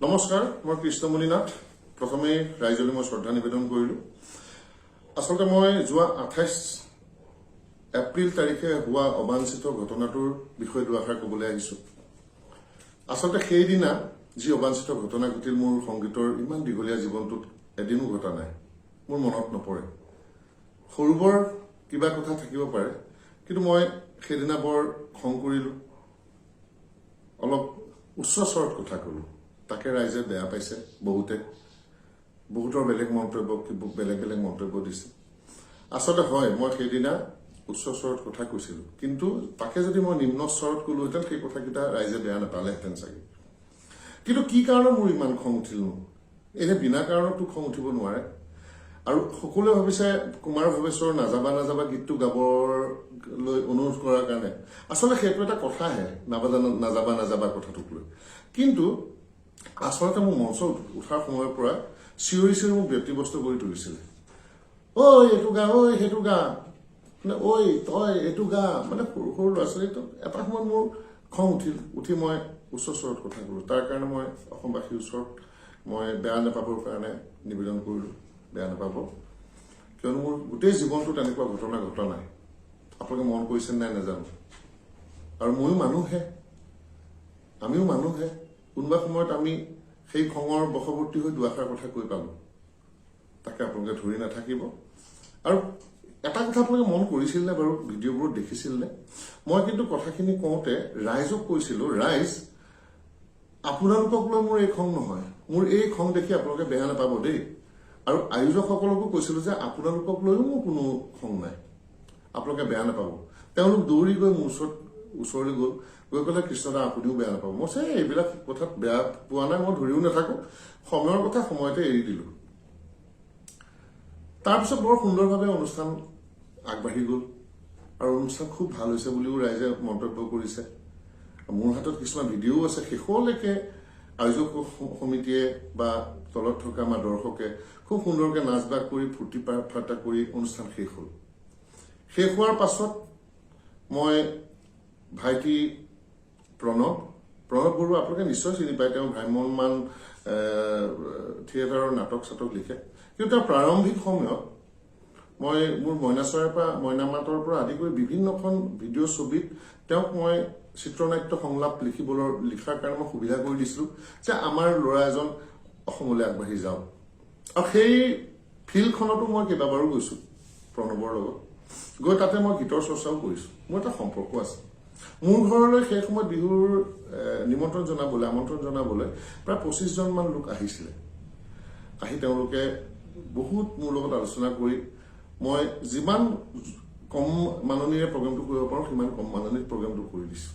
নমস্কাৰ, মই কৃষ্ণমণি নাথ। প্ৰথমে ৰাইজলৈ মই শ্ৰদ্ধা নিবেদন কৰিলো। আচলতে মই যোৱা 28 এপ্ৰিল তাৰিখে হোৱা অবাঞ্ছিত ঘটনাটোৰ বিষয়ে দুআষাৰ ক'বলৈ আহিছো। আচলতে সেইদিনা যি অবাঞ্ছিত ঘটনা ঘটিল, মোৰ সংগীতৰ ইমান দীঘলীয়া জীৱনটোত এদিনো ঘটা নাই, মোৰ মনত নপৰে। সৰু বৰ কিবা কথা থাকিব পাৰে, কিন্তু মই সেইদিনা বৰ খং কৰিলো, অলপ উচ্চ স্বৰত কথা কলো। তাকে ৰাইজে বেয়া পাইছে, বহুতৰ বেলেগ মন্তব্য দিছে। আচলতে হয়, মই সেইদিনা উচ্চ স্বৰত কথা কৈছিলো, কিন্তু তাকে যদি মই নিম্ন স্বৰত কলোহেঁতেন সেই কথাকেইটা ৰাইজে বেয়া নাপালেহেঁতেন চাগে। কিন্তু কি কাৰণত মোৰ ইমান খং উঠিলনো? এনে বিনা কাৰণতো খং উঠিব নোৱাৰে। আৰু সকলোৱে ভাবিছে কুমাৰ ভৱেশ্বৰ নাযাবা নাযাবা গীতটো গাবলৈ অনুৰোধ কৰাৰ কাৰণে। আচলতে সেইটো এটা কথাহে, নাযাবা নাযাবা কথাটোক লৈ। কিন্তু আচলতে মোৰ মঞ্চ উঠাৰ সময়ৰ পৰা চিঞৰি চিঞৰি মোক ব্যক্তিব্যস্ত কৰি তুলিছিলে। ঐ এইটো গা, ঐ সেইটো গা, মানে ঐ তই এইটো গা, মানে সৰু সৰু ল'ৰা ছোৱালীটো। এটা সময়ত মোৰ খং উঠি মই উচ্চ স্বৰত কথা কলো। তাৰ কাৰণে মই অসমবাসীৰ ওচৰত মই বেয়া নাপাবৰ কাৰণে নিবেদন কৰিলো, বেয়া নাপাব। কিয়নো মোৰ গোটেই জীৱনটোত এনেকুৱা ঘটনা ঘটা নাই। আপোনালোকে মন কৰিছে নাই নাজানো। আৰু ময়ো আমিও মানুহে। কোনোবা সময়ত আমি সেই খঙৰ বশৱৰ্তী হৈ দুআষাৰ কথা কৈ পালো, তাকে আপোনালোকে ধৰি নাথাকিব। আৰু এটা কথা আপোনালোকে মন কৰিছিল নে বাৰু, ভিডিঅ'বোৰত দেখিছিল নে? মই কিন্তু কথাখিনি কওঁতে ৰাইজক কৈছিলো, ৰাইজ আপোনালোকক লৈ মোৰ এই খং নহয়, মোৰ এই খং দেখি আপোনালোকে বেয়া নাপাব দেই। আৰু আয়োজকসকলকো কৈছিলো যে আপোনালোকক লৈও মোৰ কোনো খং নাই, আপোনালোকে বেয়া নাপাব। তেওঁলোক দৌৰি গৈ মোৰ ওচৰলৈ গৈ পেলাই কৃষ্ণদা আপুনিও বেয়া নাপাব। মই এইবিলাক কথাত বেয়া পোৱা নাই, মই ধৰিও নাথাকো। সময়ৰ কথা সময়তে এৰি দিলো। তাৰপিছত বৰ সুন্দৰভাৱে অনুষ্ঠান আগবাঢ়ি গল, আৰু অনুষ্ঠান খুব ভাল হৈছে বুলিও ৰাইজে মন্তব্য কৰিছে। মোৰ হাতত কিছুমান ভিডিঅ'ও আছে। শেষলৈকে আয়োজক সমিতিয়ে বা তলত থকা আমাৰ দৰ্শকে খুব সুন্দৰকৈ নাচ বাগ কৰি ফূৰ্তি ফাৰ্তা কৰি অনুষ্ঠান শেষ হল। শেষ হোৱাৰ পাছত মই ভাইটি প্ৰণৱ বৰুৱা, আপোনালোকে নিশ্চয় চিনি পায়, তেওঁ ভ্ৰাম্যমান থিয়েটাৰৰ নাটক চাটক লিখে। কিন্তু তেওঁ প্ৰাৰম্ভিক সময়ত মই মোৰ মইনামাতৰ পৰা আদি কৰি বিভিন্নখন ভিডিঅ' ছবিত তেওঁক মই চিত্ৰনাট্য সংলাপ লিখাৰ কাৰণে মই সুবিধা কৰি দিছিলো যে আমাৰ ল'ৰা এজন অসমলৈ আগবাঢ়ি যাওক। আৰু সেই ফিল্ডখনতো মই কেইবাবাৰো গৈছো প্ৰণৱৰ লগত। গৈ তাতে মই গীতৰ চৰ্চাও কৰিছো। মোৰ এটা সম্পৰ্ক আছে। মোৰ ঘৰলৈ সেই সময়ত বিহুৰ আমন্ত্ৰণ জনাবলৈ প্ৰায় 25জন মান লোক আহিছিলে। আহি তেওঁলোকে বহুত মোৰ লগত আলোচনা কৰি মই যিমান কম মাননীৰে প্ৰগ্ৰেমটো কৰিব পাৰো সিমান কম মাননীত প্ৰগ্ৰেমটো কৰি দিছো।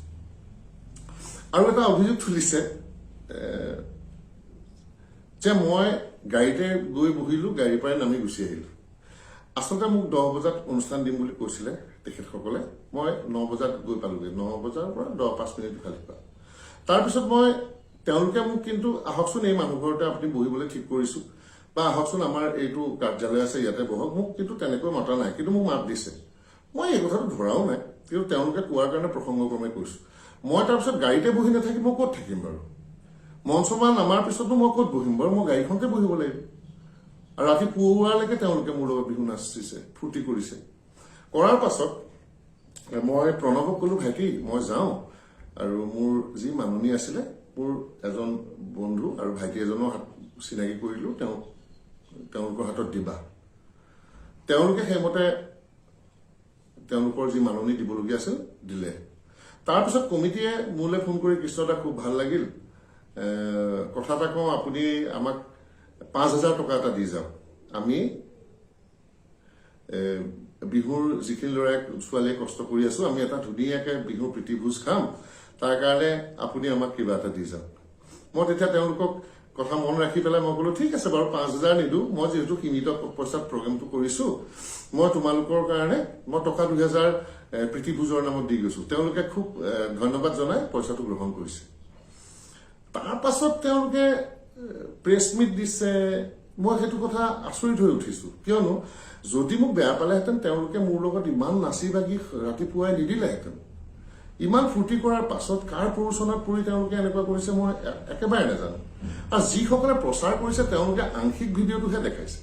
আৰু এটা অভিযোগ তুলিছে যে মই গাড়ীতে গৈ বহিলো, গাড়ীৰ পৰাই নামি গুচি আহিলো। আচলতে মোক 10 বজাত অনুষ্ঠান দিম বুলি কৈছিলে তেখেতসকলে। মই 9 বজাত গৈ পালোগৈ। 9 বজাৰ পৰা 10-5 মিনিট খালি পালো। তাৰপিছত তেওঁলোকে মোক কিন্তু আহকচোন এই মানুহ ঘৰতে আপুনি বহিবলৈ ঠিক কৰিছো, বা আহকচোন আমাৰ এইটো কাৰ্যালয় আছে ইয়াতে বহক, মোক কিন্তু তেনেকৈ মতা নাই। কিন্তু মোক মাত দিছে। মই এই কথাটো ধৰাও নাই, কিন্তু তেওঁলোকে কোৱাৰ কাৰণে প্ৰসংগক্ৰমে কৈছো। মই তাৰপিছত গাড়ীতে বহি নাথাকি মই ক'ত থাকিম বাৰু? মঞ্চমান নামাৰ পিছতো মই ক'ত বহিম বাৰু? মই গাড়ীখনতে বহিব লাগিব। আৰু ৰাতি পুৱালৈকে তেওঁলোকে মোৰ লগত বিহু নাচিছে, ফূৰ্তি কৰিছে। কৰাৰ পাছত মই প্ৰণৱক কলো, ভাইটি মই যাওঁ, আৰু মোৰ যি মাননী আছিলে মোৰ এজন বন্ধু আৰু ভাইটি এজনৰ চিনাকি কৰিলো, তেওঁলোকৰ হাতত দিবা। তেওঁলোকে সেইমতে তেওঁলোকৰ যি মাননী দিবলগীয়া আছিল দিলে। তাৰপিছত কমিটিয়ে মোলৈ ফোন কৰি, কৃষ্ণদা খুব ভাল লাগিল, কথা এটা কওঁ, আপুনি আমাক 5,000 টকা এটা দি যাওক। আমি বিহুৰ যিখিনি ল'ৰাই ছোৱালীয়ে কষ্ট কৰি আছো, আমি এটা ধুনীয়াকে বিহুৰ প্ৰীতিভোজ খাম, তাৰ কাৰণে আপুনি আমাক কিবা এটা দি যাওক। মই তেতিয়া তেওঁলোকক কথা মন ৰাখি পেলাই মই কলো, ঠিক আছে বাৰু 5,000 নিদো, মই যিহেতু সীমিত পইচাত প্ৰগ্ৰেমটো কৰিছো, মই তোমালোকৰ কাৰণে মই টকা 2,000 প্ৰীতিভোজৰ নামত দি গৈছো। তেওঁলোকে খুব ধন্যবাদ জনাই পইচাটো গ্ৰহণ কৰিছে। তাৰ পাছত তেওঁলোকে প্ৰেছ মিট দিছে। মই সেইটো কথা আচৰিত হৈ উঠিছো, কিয়নো যদি মোক বেয়া পালেহেঁতেন তেওঁলোকে মোৰ লগত ইমান নাচি বাগি ৰাতিপুৱাই নিদিলেহেঁতেন। ইমান ফূৰ্তি কৰাৰ পাছত কাৰ প্ৰৰোচনাত পৰি তেওঁলোকে এনেকুৱা কৰিছে মই একেবাৰে নাজানো আৰু যিসকলে প্ৰচাৰ কৰিছে তেওঁলোকে আংশিক ভিডিঅ'টোহে দেখাইছে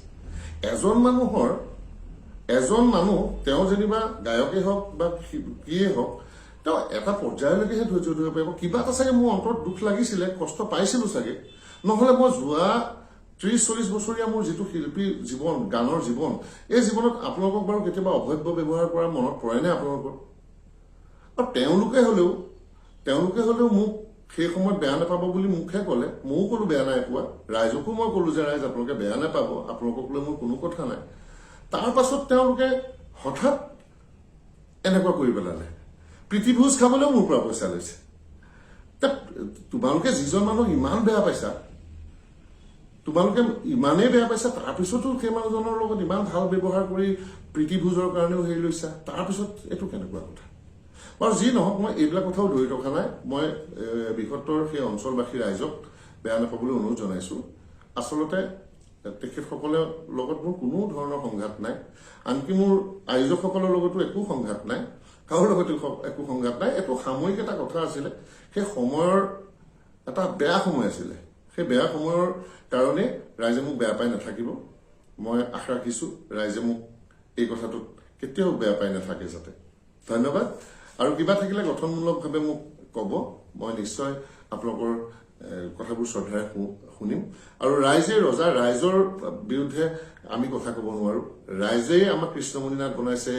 এজন মানুহ তেওঁ যেনিবা গায়কেই হওক বা কিয়ে হওক তেওঁ এটা পৰ্যায়লৈকেহে ধৈৰ্য ধৰিব পাৰিব কিবা এটা চাগে মোৰ অন্তৰত দুখ লাগিছিলে কষ্ট পাইছিলো চাগে নহলে মই যোৱা 30-40 বছৰীয়া মোৰ যিটো শিল্পী জীৱন গানৰ জীৱন এই জীৱনত আপোনালোকক বাৰু কেতিয়াবা অভব্য ব্যৱহাৰ কৰাৰ মনত পৰেনে আপোনালোকৰ আৰু তেওঁলোকে হলেও মোক সেই সময়ত বেয়া নাপাব বুলি মুখে ক'লে ময়ো ক'লো বেয়া নাই পোৱা ৰাইজকো মই ক'লো যে ৰাইজ আপোনালোকে বেয়া নাপাব আপোনালোকক লৈ মোৰ কোনো কথা নাই তাৰ পাছত তেওঁলোকে হঠাৎ এনেকুৱা কৰি পেলালে প্ৰীতিভোজ খাবলৈও মোৰ পৰা পইচা লৈছে তোমালোকে যিজন মানুহ ইমান বেয়া পাইছা তোমালোকে ইমানেই বেয়া পাইছা তাৰপিছতো সেই মানুহজনৰ লগত ইমান ভাল ব্যৱহাৰ কৰি প্ৰীতিভোজৰ কাৰণেও হেৰি লৈছা তাৰপিছত এইটো কেনেকুৱা কথা বাৰু যি নহওক মই এইবিলাক কথাও ধৰি ৰখা নাই মই বৃহত্তৰ সেই অঞ্চলবাসী ৰাইজক বেয়া নাপাবলৈ অনুৰোধ জনাইছো আচলতে তেখেতসকলৰ লগত মোৰ কোনো ধৰণৰ সংঘাত নাই আনকি মোৰ আয়োজকসকলৰ লগতো একো সংঘাত নাই কাৰো লগতো একো সংঘাত নাই এইটো সাময়িক এটা কথা আছিলে সেই সময়ৰ এটা বেয়া সময় আছিলে সেই বেয়া সময়ৰ কাৰণে ৰাইজে মোক বেয়া পাই নাথাকিব মই আশা ৰাখিছো ৰাইজে মোক এই কথাটোত কেতিয়াও বেয়া পাই নাথাকে যাতে ধন্যবাদ আৰু কিবা থাকিলে গঠনমূলকভাৱে মোক ক'ব মই নিশ্চয় আপোনালোকৰ কথাবোৰ শ্ৰদ্ধাৰে শুনিম আৰু ৰাইজে ৰজা ৰাইজৰ বিৰুদ্ধে আমি কথা ক'ব নোৱাৰো ৰাইজেই আমাক কৃষ্ণমণি নাথ বনাইছে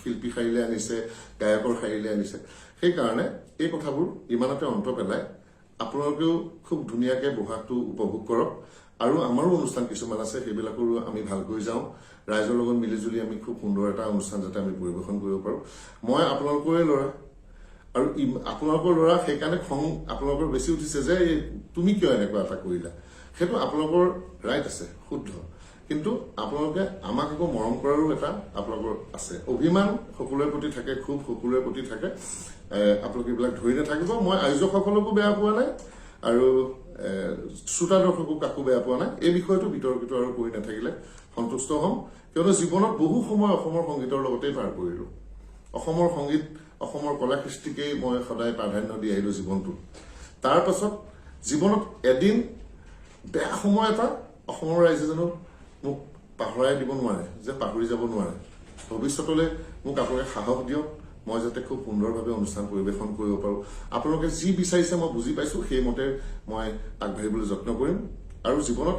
শিল্পী শাৰীলে আনিছে গায়কৰ শাৰীলে আনিছে সেইকাৰণে এই কথাবোৰ ইমানতে অন্ত পেলাই আপোনালোকেও খুব ধুনীয়াকে বহাগটো উপভোগ কৰক আৰু আমাৰো অনুষ্ঠান কিছুমান আছে সেইবিলাকৰো আমি ভালকৈ যাওঁ ৰাইজৰ লগত মিলিজুলি আমি খুব সুন্দৰ এটা অনুষ্ঠান যাতে আমি পৰিৱেশন কৰিব পাৰো মই আপোনালোকৰে ল'ৰা আৰু আপোনালোকৰ ল'ৰা সেইকাৰণে খং আপোনালোকৰ বেছি উঠিছে যে তুমি কিয় এনেকুৱা এটা কৰিলা সেইটো আপোনালোকৰ ৰাইট আছে শুদ্ধ কিন্তু আপোনালোকে আমাক আকৌ মৰম কৰাৰো এটা আপোনালোকৰ আছে অভিমান সকলোৰে প্ৰতি থাকে খুব সকলোৰে প্ৰতি থাকে আপোনালোকে এইবিলাক ধৰি নাথাকিব মই আয়োজকসকলকো বেয়া পোৱা নাই আৰু শ্ৰোতা দৰ্শকো কাকো বেয়া পোৱা নাই এই বিষয়টো বিতৰ্কিত আৰু কৰি নাথাকিলে সন্তুষ্ট হ'ম কিয়নো জীৱনত বহু সময় অসমৰ সংগীতৰ লগতেই পাৰ কৰিলো অসমৰ সংগীত অসমৰ কলা কৃষ্টিকেই মই সদায় প্ৰাধান্য দি আহিলো জীৱনটো তাৰ পাছত জীৱনত এদিন বেয়া সময় এটা অসমৰ ৰাইজে জানো মোক পাহৰাই দিব নোৱাৰে যে পাহৰি যাব নোৱাৰে ভৱিষ্যতলৈ মোক আপোনালোকে সাহস দিয়ক মই যাতে খুব সুন্দৰভাৱে অনুষ্ঠান পৰিৱেশন কৰিব পাৰো আপোনালোকে যি বিচাৰিছে মই বুজি পাইছো সেইমতে মই আগবাঢ়িবলৈ যত্ন কৰিম আৰু জীৱনত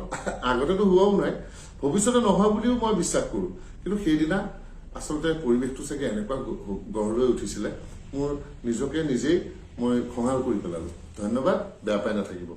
আগতেতো হোৱাও নাই ভৱিষ্যতে নহয় বুলিও মই বিশ্বাস কৰো কিন্তু সেইদিনা আচলতে পৰিৱেশটো চাগে এনেকুৱা গঢ় লৈ উঠিছিলে মোৰ নিজকে নিজেই মই খঙাল কৰি পেলালো ধন্যবাদ বেয়া পাই নাথাকিব